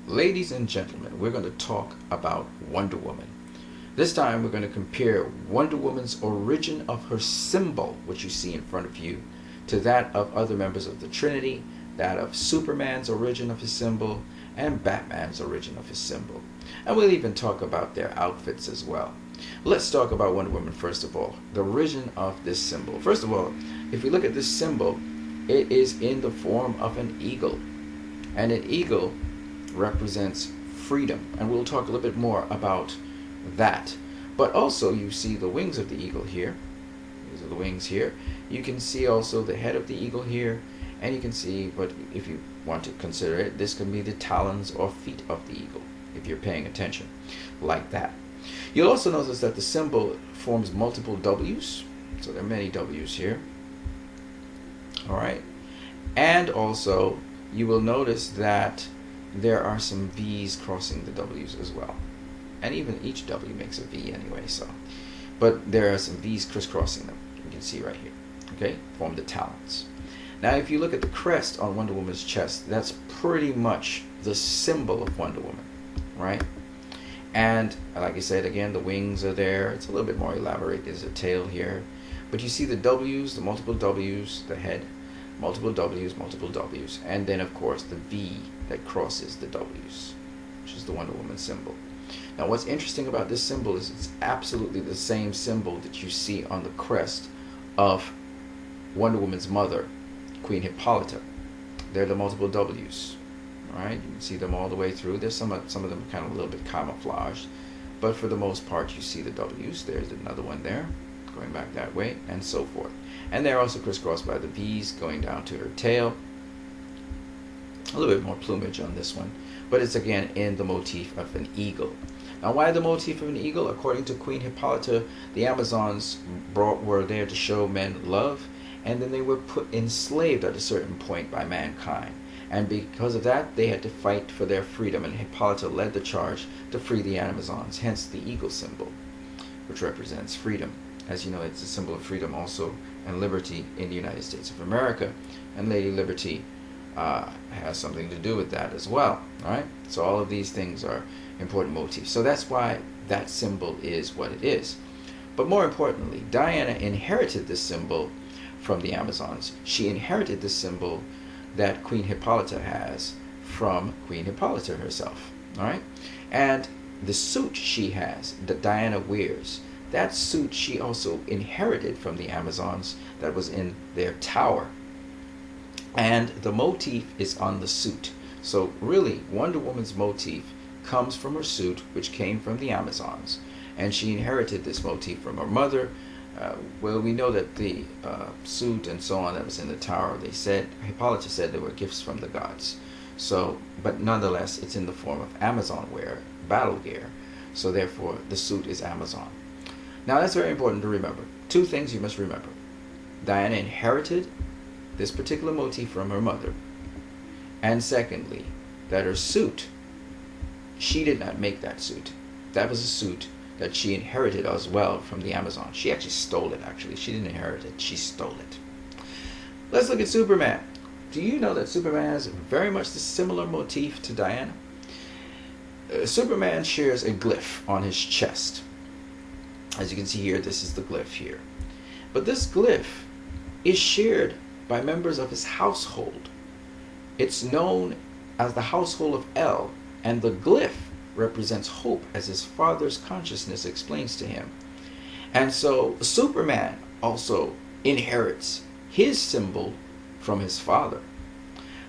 Ladies and gentlemen, we're going to talk about Wonder Woman. This time we're going to compare Wonder Woman's origin of her symbol, which you see in front of you, to that of other members of the Trinity, that of Superman's origin of his symbol, and Batman's origin of his symbol. And we'll even talk about their outfits as well. Let's talk about Wonder Woman first of all, the origin of this symbol. First of all, if we look at this symbol, it is in the form of an eagle. And an eagle represents freedom. And we'll talk a little bit more about that. But also you see the wings of the eagle here. These are the wings here. You can see also the head of the eagle here. And you can see, but if you want to consider it, this can be the talons or feet of the eagle, if you're paying attention, like that. You'll also notice that the symbol forms multiple W's. So there are many W's here. Alright. And also, you will notice that there are some V's crossing the W's as well. And even each W makes a V anyway, so. But there are some V's crisscrossing them. You can see right here. Okay? Form the talons. Now, if you look at the crest on Wonder Woman's chest, that's pretty much the symbol of Wonder Woman, right? And like I said, again, the wings are there. It's a little bit more elaborate. There's a tail here. But you see the W's, the multiple W's, the head, multiple W's, and then, of course, the V that crosses the W's, which is the Wonder Woman symbol. Now, what's interesting about this symbol is it's absolutely the same symbol that you see on the crest of Wonder Woman's mother, Queen Hippolyta. They're the multiple W's. All right, you can see them all the way through. There's some of them kind of a little bit camouflaged, but for the most part, you see the W's. There's another one there, going back that way, and so forth. And they're also crisscrossed by the V's going down to her tail. A little bit more plumage on this one, but it's again in the motif of an eagle. Now, why the motif of an eagle? According to Queen Hippolyta, the Amazons were there to show men love, and then they were put enslaved at a certain point by mankind. And because of that, they had to fight for their freedom, and Hippolyta led the charge to free the Amazons, hence the eagle symbol, which represents freedom. As you know, it's a symbol of freedom also and liberty in the United States of America, and Lady Liberty has something to do with that as well. All right, so all of these things are important motifs. So that's why that symbol is what it is. But more importantly, Diana inherited this symbol from the Amazons. She inherited the symbol that Queen Hippolyta has from Queen Hippolyta herself. All right, and the suit she has, that Diana wears, that suit she also inherited from the Amazons that was in their tower. And the motif is on the suit. So really, Wonder Woman's motif comes from her suit, which came from the Amazons. And she inherited this motif from her mother. Well, we know that the suit and so on that was in the tower, Hippolyta said they were gifts from the gods. So, but nonetheless, it's in the form of Amazon wear, battle gear. So therefore, the suit is Amazon. Now, that's very important to remember. Two things you must remember. Diana inherited this particular motif from her mother. And secondly, that her suit, she did not make that suit. That was a suit that she inherited as well from the Amazon. She actually stole it, actually. She didn't inherit it. She stole it. Let's look at Superman. Do you know that Superman has very much the similar motif to Diana? Superman shares a glyph on his chest. As you can see here, this is the glyph here. But this glyph is shared by members of his household. It's known as the household of El, and the glyph represents hope, as his father's consciousness explains to him. And so Superman also inherits his symbol from his father.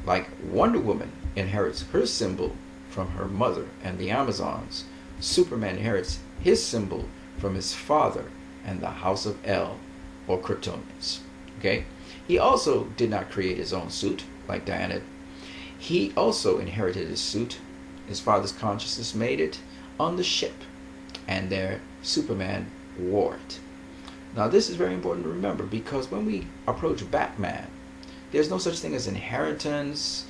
Like Wonder Woman inherits her symbol from her mother and the Amazons, Superman inherits his symbol from his father and the House of El, or Kryptonians. Okay? He also did not create his own suit like Diana. He also inherited his suit. His father's consciousness made it on the ship, and there Superman wore it. Now, this is very important to remember, because when we approach Batman, there's no such thing as inheritance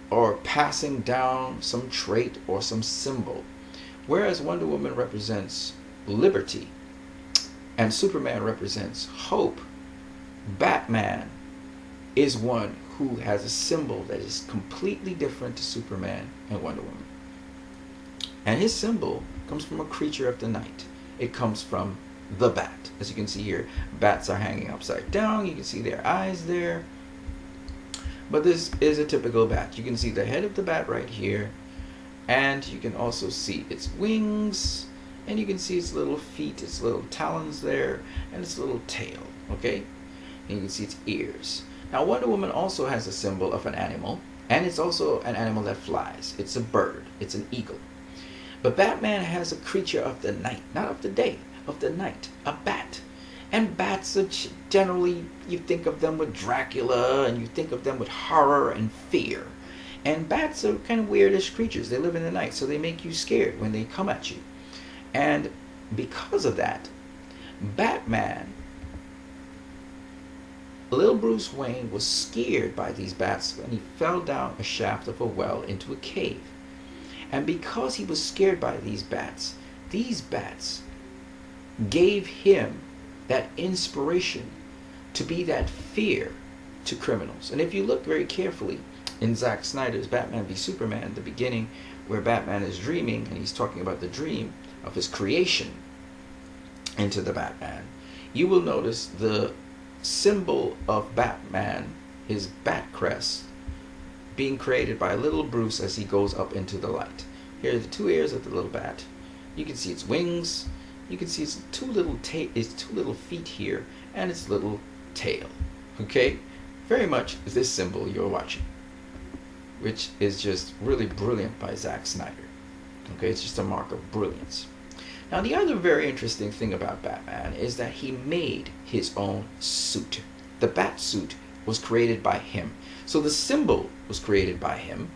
or passing down some trait or some symbol. Whereas Wonder Woman represents liberty and Superman represents hope, Batman is one who has a symbol that is completely different to Superman and Wonder Woman. And his symbol comes from a creature of the night. It comes from the bat. As you can see here, bats are hanging upside down. You can see their eyes there. But this is a typical bat. You can see the head of the bat right here. And you can also see its wings. And you can see its little feet, its little talons there, and its little tail. Okay? And you can see its ears. Now, Wonder Woman also has a symbol of an animal. And it's also an animal that flies. It's a bird. It's an eagle. But Batman has a creature of the night, not of the day, of the night, a bat. And bats are generally, you think of them with Dracula, and you think of them with horror and fear. And bats are kind of weirdish creatures. They live in the night, so they make you scared when they come at you. And because of that, Batman, little Bruce Wayne, was scared by these bats when he fell down a shaft of a well into a cave. And because he was scared by these bats gave him that inspiration to be that fear to criminals. And if you look very carefully in Zack Snyder's Batman v Superman, the beginning where Batman is dreaming and he's talking about the dream of his creation into the Batman, you will notice the symbol of Batman, his bat crest, being created by little Bruce as he goes up into the light. Here are the two ears of the little bat. You can see its wings. You can see its two little feet here and its little tail. Okay? Very much this symbol you're watching, which is just really brilliant by Zack Snyder. Okay? It's just a mark of brilliance. Now, the other very interesting thing about Batman is that he made his own suit. The bat suit was created by him. So the symbol was created by him.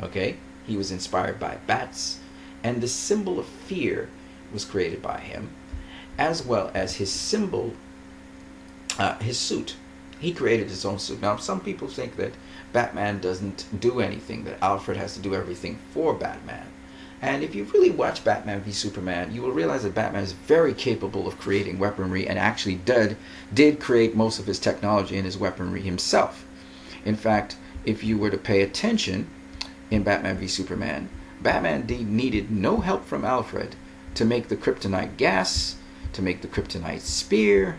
Okay? He was inspired by bats. And the symbol of fear was created by him, as well as his symbol, his suit. He created his own suit. Now, some people think that Batman doesn't do anything, that Alfred has to do everything for Batman. And if you really watch Batman v Superman, you will realize that Batman is very capable of creating weaponry and actually did create most of his technology and his weaponry himself. In fact, if you were to pay attention in Batman v Superman, Batman needed no help from Alfred to make the kryptonite gas, to make the kryptonite spear,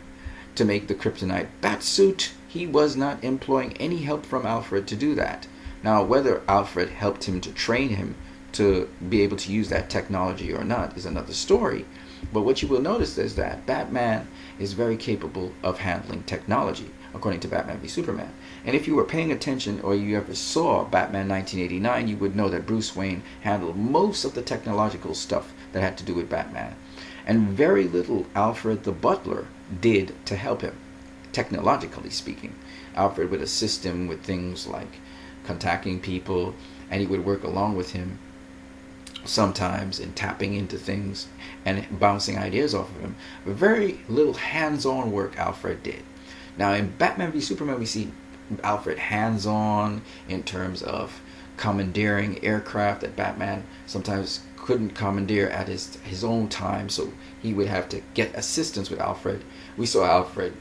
to make the kryptonite batsuit. He was not employing any help from Alfred to do that. Now, whether Alfred helped him to train him to be able to use that technology or not is another story. But what you will notice is that Batman is very capable of handling technology, according to Batman v Superman. And if you were paying attention or you ever saw Batman 1989, you would know that Bruce Wayne handled most of the technological stuff that had to do with Batman. And very little Alfred the Butler did to help him, technologically speaking. Alfred would assist him with things like contacting people, and he would work along with him sometimes in tapping into things and bouncing ideas off of him. But very little hands-on work Alfred did. Now, in Batman v Superman, we see Alfred hands-on in terms of commandeering aircraft that Batman sometimes couldn't commandeer at his own time, so he would have to get assistance with Alfred. We saw Alfred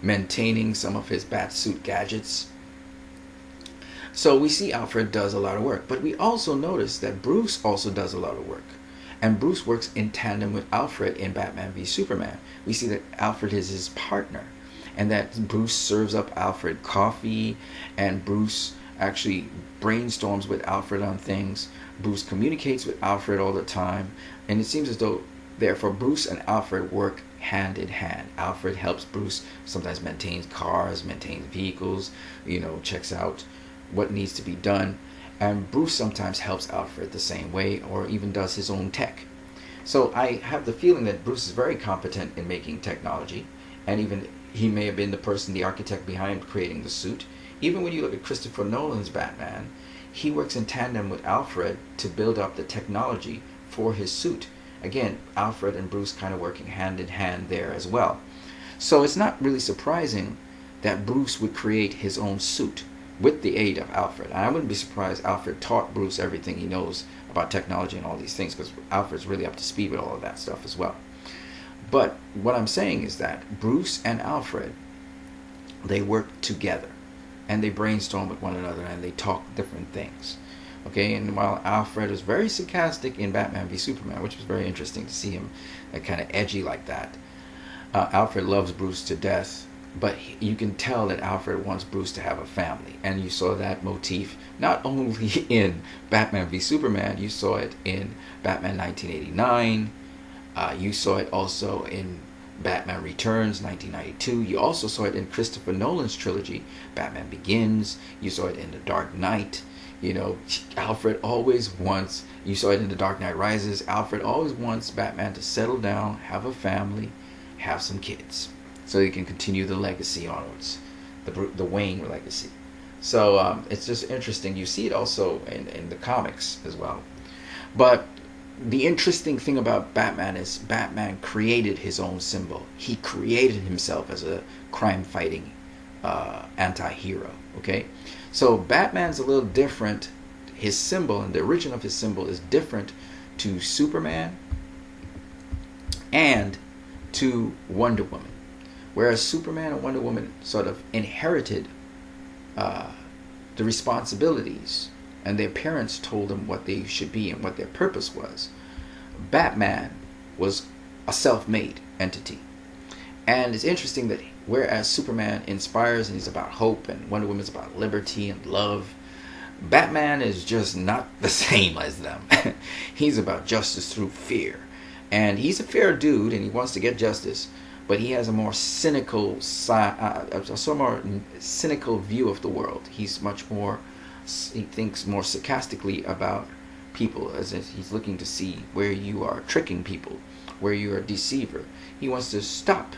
maintaining some of his Batsuit gadgets. So we see Alfred does a lot of work, but we also notice that Bruce also does a lot of work. And Bruce works in tandem with Alfred in Batman v Superman. We see that Alfred is his partner, and that Bruce serves up Alfred coffee, and Bruce actually brainstorms with Alfred on things. Bruce communicates with Alfred all the time, and it seems as though, therefore, Bruce and Alfred work hand in hand. Alfred helps Bruce, sometimes maintains cars, maintains vehicles, checks out what needs to be done. And Bruce sometimes helps Alfred the same way, or even does his own tech. So I have the feeling that Bruce is very competent in making technology, and even he may have been the architect behind creating the suit. Even when you look at Christopher Nolan's Batman, he works in tandem with Alfred to build up the technology for his suit. Again, Alfred and Bruce kind of working hand in hand there as well. So it's not really surprising that Bruce would create his own suit with the aid of Alfred. And I wouldn't be surprised Alfred taught Bruce everything he knows about technology and all these things, because Alfred's really up to speed with all of that stuff as well. But what I'm saying is that Bruce and Alfred, they work together, and they brainstorm with one another, and they talk different things. Okay, and while Alfred was very sarcastic in Batman v Superman, which was very interesting to see him kind of edgy like that, Alfred loves Bruce to death, but you can tell that Alfred wants Bruce to have a family. And you saw that motif not only in Batman v Superman, you saw it in Batman 1989, you saw it also in Batman Returns 1992. You also saw it in Christopher Nolan's trilogy, Batman Begins. You saw it in The Dark Knight. You know, Alfred always wants, you saw it in The Dark Knight Rises, Alfred always wants Batman to settle down, have a family, have some kids, so he can continue the legacy onwards, the Wayne legacy. So it's just interesting. You see it also in the comics as well. But the interesting thing about Batman is Batman created his own symbol. He created himself as a crime-fighting anti-hero. Okay, so Batman's a little different. His symbol and the origin of his symbol is different to Superman and to Wonder Woman. Whereas Superman and Wonder Woman sort of inherited the responsibilities, and their parents told them what they should be and what their purpose was. Batman was a self-made entity. And it's interesting that whereas Superman inspires and he's about hope, and Wonder Woman's about liberty and love, Batman is just not the same as them. He's about justice through fear. And he's a fair dude and he wants to get justice, but he has a more cynical cynical view of the world. He's much more, he thinks more sarcastically about people, as if he's looking to see where you are tricking people, where you are a deceiver. He wants to stop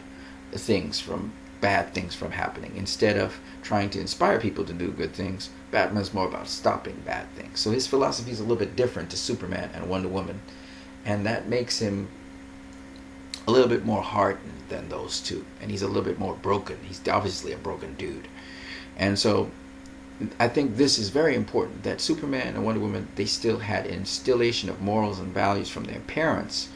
bad things from happening. Instead of trying to inspire people to do good things, Batman's more about stopping bad things. So his philosophy is a little bit different to Superman and Wonder Woman, and that makes him a little bit more hardened than those two, and he's a little bit more broken. He's obviously a broken dude. And so I think this is very important, that Superman and Wonder Woman, they still had instillation of morals and values from their parents,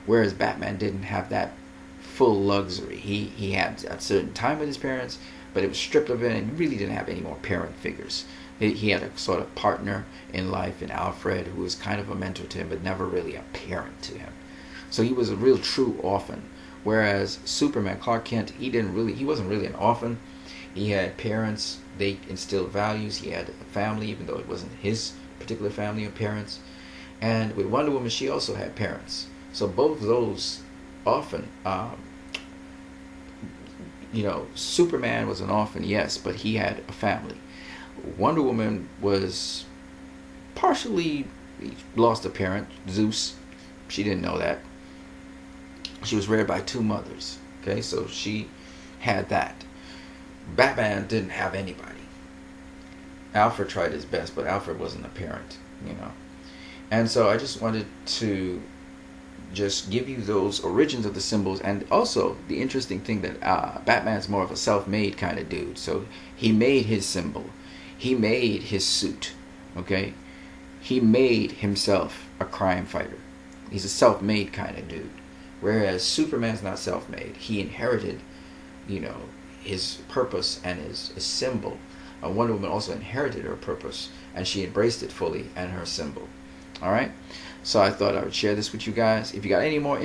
whereas Batman didn't have that full luxury. He had a certain time with his parents, but it was stripped of it, and he really didn't have any more parent figures. He had a sort of partner in life in Alfred, who was kind of a mentor to him, but never really a parent to him. So he was a real true orphan. Whereas Superman, Clark Kent, he wasn't really an orphan. He had parents, they instilled values. He had a family, even though it wasn't his particular family or parents. And with Wonder Woman, she also had parents. So both of those often, Superman was an orphan, yes, but he had a family. Wonder Woman was partially lost a parent, Zeus. She didn't know that. She was reared by two mothers. Okay, so she had that. Batman didn't have anybody. Alfred tried his best, but Alfred wasn't a parent, And so I just wanted to just give you those origins of the symbols, and also the interesting thing that Batman's more of a self-made kind of dude. So he made his symbol. He made his suit. Okay? He made himself a crime fighter. He's a self-made kind of dude. Whereas Superman's not self-made. He inherited, his purpose and his symbol. Wonder Woman also inherited her purpose, and she embraced it fully, and her symbol. All right? So I thought I would share this with you guys. If you got any more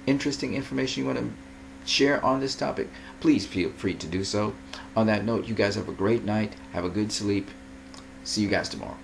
interesting information you want to share on this topic, please feel free to do so. On that note, you guys have a great night. Have a good sleep. See you guys tomorrow.